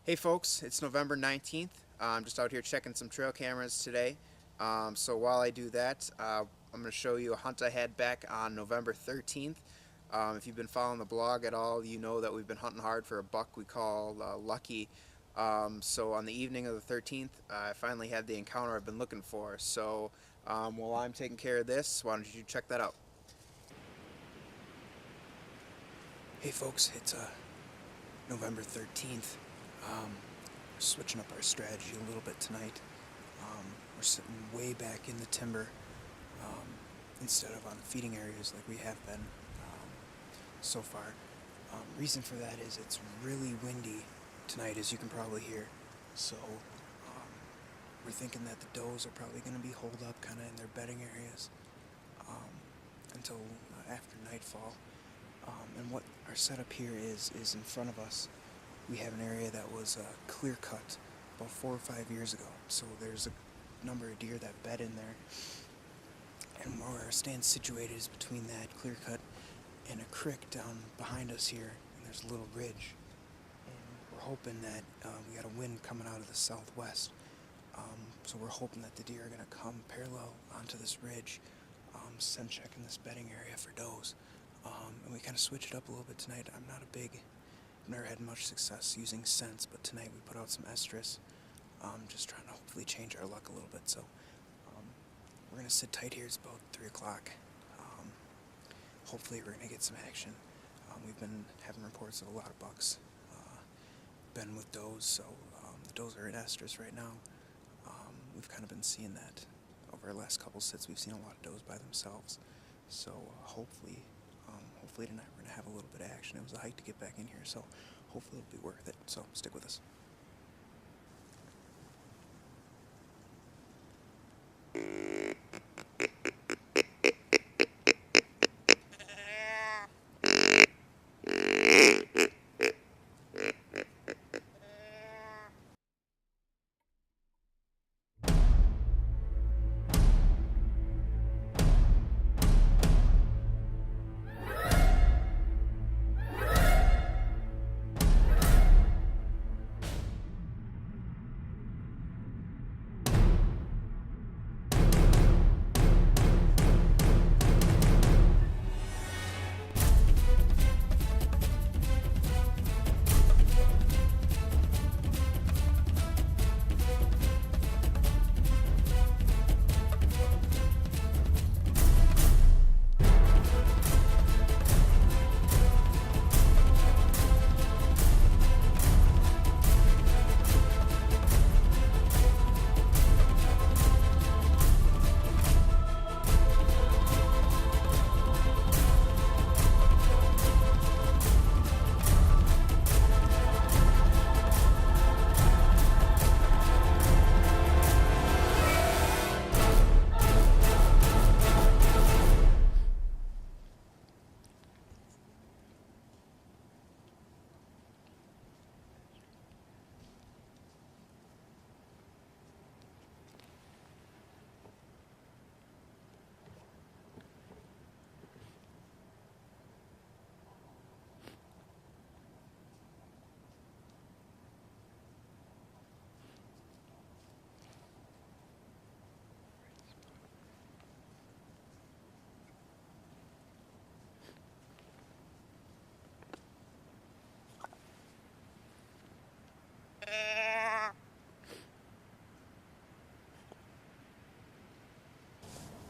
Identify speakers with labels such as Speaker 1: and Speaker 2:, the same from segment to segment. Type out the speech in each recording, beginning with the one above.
Speaker 1: Hey folks, it's November 19th. I'm just out here checking some trail cameras today. So while I do that, I'm going to show you a hunt I had back on November 13th. If you've been following the blog at all, you know that we've been hunting hard for a buck we call Lucky. So on the evening of the 13th, I finally had the encounter I've been looking for. So while I'm taking care of this, why don't you check that out? Hey folks, it's November 13th. We're switching up our strategy a little bit tonight. We're sitting way back in the timber um, instead of on the feeding areas like we have been so far. Reason for that is it's really windy tonight, as you can probably hear. So we're thinking that the does are probably going to be holed up kind of in their bedding areas um, until after nightfall. And what our setup here is in front of us. We have an area that was clear cut about 4 or 5 years ago. So there's a number of deer that bed in there. And where our stand situated is between that clear cut and a creek down behind us here. And there's a little ridge. And we're hoping that we got a wind coming out of the southwest. So we're hoping that the deer are going to come parallel onto this ridge, scent checking this bedding area for does. And we kind of switch it up a little bit tonight. I've never had much success using scents, but tonight we put out some estrus, just trying to hopefully change our luck a little bit. So we're going to sit tight here. It's about 3 o'clock. Hopefully we're going to get some action. We've been having reports of a lot of bucks. Been with does, so the does are in estrus right now. We've kind of been seeing that over our last couple sits. We've seen a lot of does by themselves. So hopefully tonight we're going to have a little bit of action. It was a hike to get back in here, so hopefully it'll be worth it. So stick with us.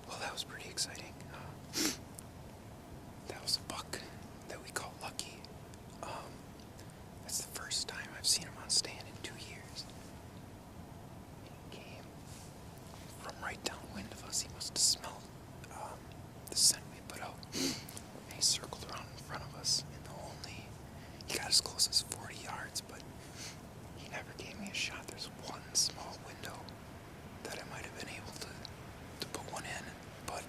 Speaker 1: Well, that was pretty exciting. That was a buck that we call Lucky. That's the first time I've seen him on stand in 2 years. He came from right downwind of us. He must have smelled the scent we put out. And he circled around in front of us, and he got as close as 40 yards, but he never gave me a shot. There's one small window that I might have been able to put one in, but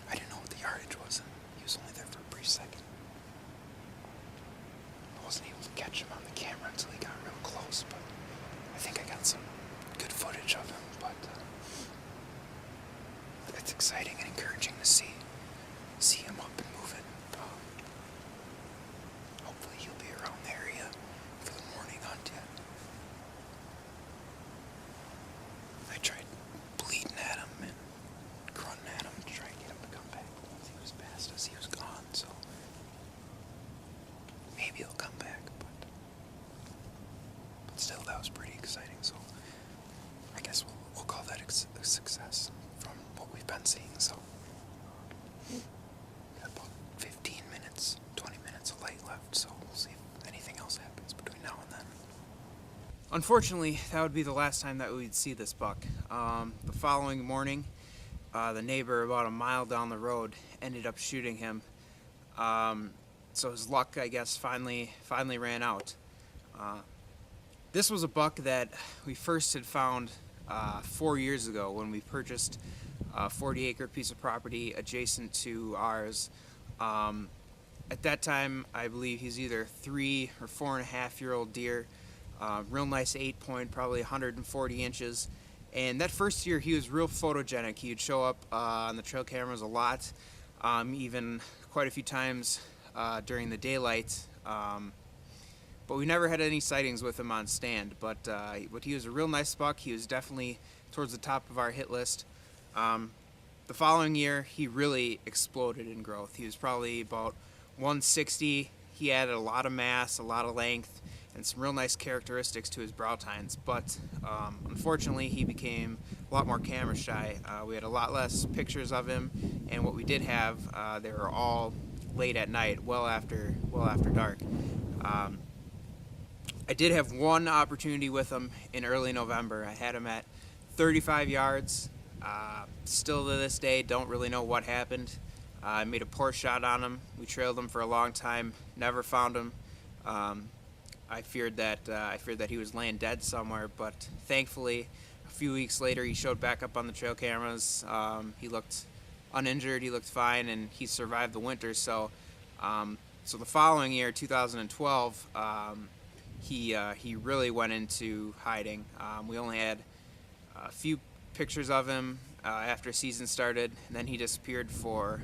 Speaker 1: I didn't know what the yardage was. He was only there for a brief second. I wasn't able to catch him on the camera until he got real close, but I think I got some good footage of him. But it's exciting and encouraging to see him up and moving. Hopefully he'll be around the area for the morning hunt yet. still, that was pretty exciting. So I guess we'll call that a success from what we've been seeing. So got about 15 minutes, 20 minutes of light left. So we'll see if anything else happens between now and then. Unfortunately, that would be the last time that we'd see this buck. The following morning, the neighbor about a mile down the road ended up shooting him. So his luck, I guess, finally ran out. This was a buck that we first had found 4 years ago when we purchased a 40-acre piece of property adjacent to ours. At that time, I believe he's either 3 or 4.5-year-old deer. Real nice 8-point, probably 140 inches. And that first year, he was real photogenic. He would show up on the trail cameras a lot, even quite a few times during the daylight. But we never had any sightings with him on stand. But he was a real nice buck. He was definitely towards the top of our hit list. The following year, he really exploded in growth. He was probably about 160. He added a lot of mass, a lot of length, and some real nice characteristics to his brow tines, but unfortunately he became a lot more camera shy. We had a lot less pictures of him, and what we did have, they were all late at night, well after dark. I did have one opportunity with him in early November. I had him at 35 yards. Still to this day, don't really know what happened. I made a poor shot on him. We trailed him for a long time, never found him. I feared that he was laying dead somewhere, but thankfully, a few weeks later, he showed back up on the trail cameras. He looked uninjured, he looked fine, and he survived the winter. So the following year, 2012, he really went into hiding. We only had a few pictures of him after season started, and then he disappeared for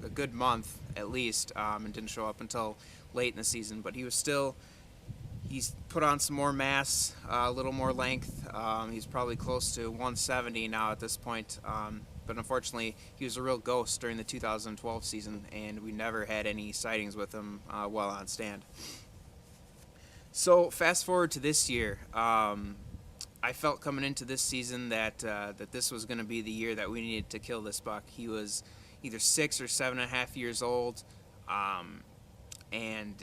Speaker 1: a good month at least, and didn't show up until late in the season. But he's put on some more mass, a little more length. He's probably close to 170 now at this point. But unfortunately, he was a real ghost during the 2012 season, and we never had any sightings with him while on stand. So fast forward to this year. I felt coming into this season that this was going to be the year that we needed to kill this buck. He was either 6 or 7.5 years old, and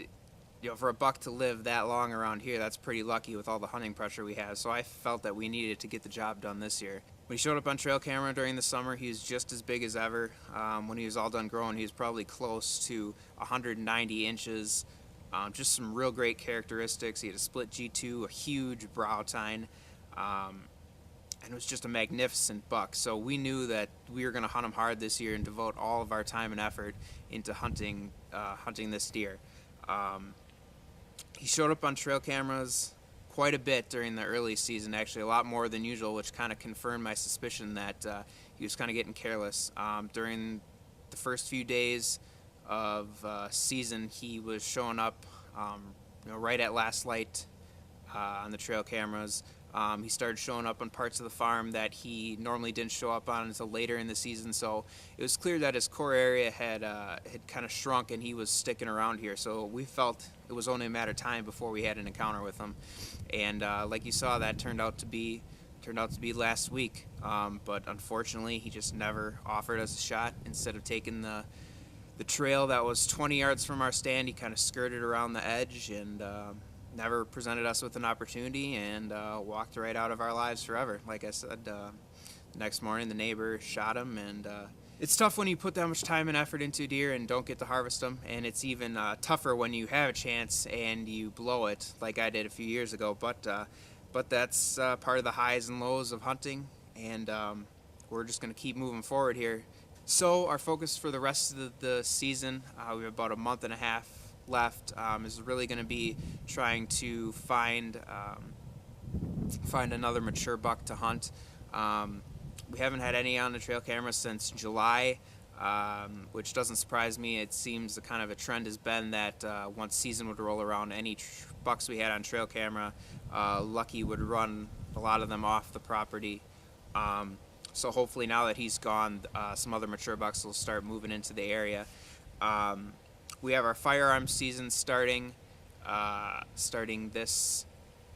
Speaker 1: for a buck to live that long around here, that's pretty lucky with all the hunting pressure we have. So I felt that we needed to get the job done this year. When he showed up on trail camera during the summer, he was just as big as ever. When he was all done growing, he was probably close to 190 inches. Just some real great characteristics. He had a split G2, a huge brow tine, and it was just a magnificent buck. So we knew that we were going to hunt him hard this year and devote all of our time and effort into hunting this deer. He showed up on trail cameras quite a bit during the early season, actually a lot more than usual, which kind of confirmed my suspicion that he was kind of getting careless. During the first few days of season, he was showing up right at last light on the trail cameras. He started showing up on parts of the farm that he normally didn't show up on until later in the season, so it was clear that his core area had kind of shrunk and he was sticking around here. So we felt it was only a matter of time before we had an encounter with him, and like you saw, that turned out to be last week. But unfortunately, he just never offered us a shot. Instead of taking the trail that was 20 yards from our stand, he kind of skirted around the edge and never presented us with an opportunity, and walked right out of our lives forever. Like I said, the next morning the neighbor shot him, and it's tough when you put that much time and effort into a deer and don't get to harvest them, and it's even tougher when you have a chance and you blow it, like I did a few years ago. But that's part of the highs and lows of hunting, and we're just going to keep moving forward here. So our focus for the rest of the season, we have about a month and a half left, is really going to be trying to find another mature buck to hunt. We haven't had any on the trail camera since July, which doesn't surprise me. It seems the kind of a trend has been that once season would roll around, any bucks we had on trail camera, Lucky would run a lot of them off the property. So hopefully now that he's gone, some other mature bucks will start moving into the area. We have our firearms season starting this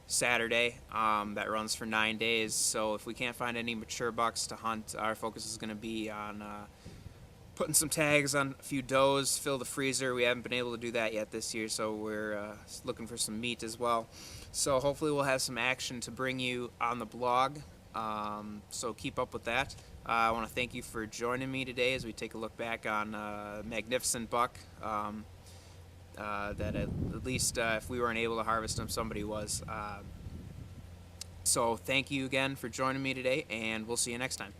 Speaker 2: Saturday that runs for 9 days. So if we can't find any mature bucks to hunt, our focus is going to be on putting some tags on a few does, fill the freezer. We haven't been able to do that yet this year, so we're looking for some meat as well. So hopefully we'll have some action to bring you on the blog. So keep up with that. I want to thank you for joining me today as we take a look back on a magnificent buck that at least if we weren't able to harvest him, somebody was. So thank you again for joining me today, and we'll see you next time.